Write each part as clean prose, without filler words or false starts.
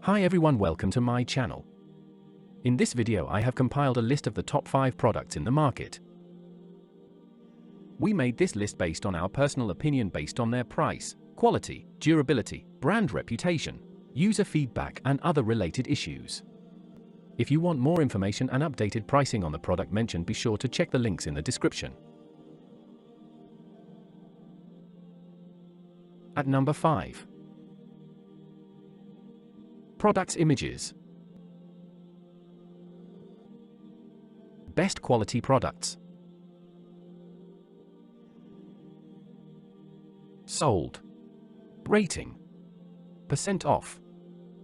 Hi everyone, welcome to my channel. In this video I have compiled a list of the top 5 products in the market. We made this list based on our personal opinion based on their price, quality, durability, brand reputation, user feedback and other related issues. If you want more information and updated pricing on the product mentioned, be sure to check the links in the description. At number 5. Products images. Best quality products. Sold. Rating. % off.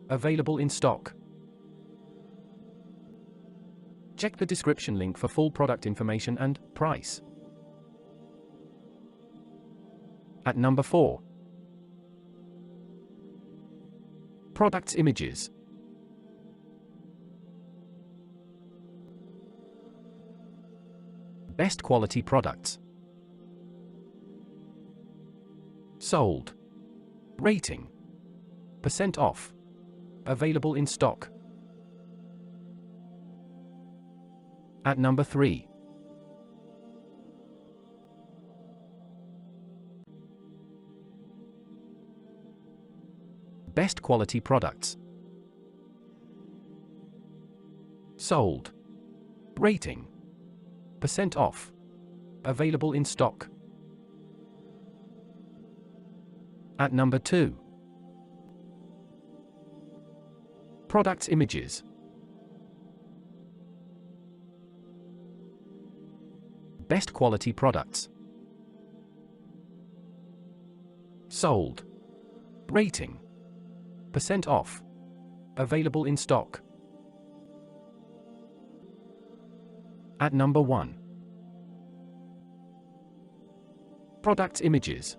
Available in stock. Check the description link for full product information and price. At number 4. Products images. Best quality products. Sold. Rating. % off. Available in stock. At number 3. Best quality products. Sold. Rating. % off. Available in stock. At number 2. Products images. Best quality products. Sold. Rating. % off. Available in stock. At number 1. Products images.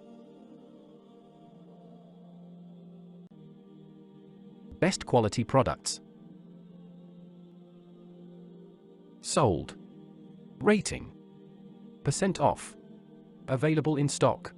Best quality products. Sold. Rating. % off. Available in stock.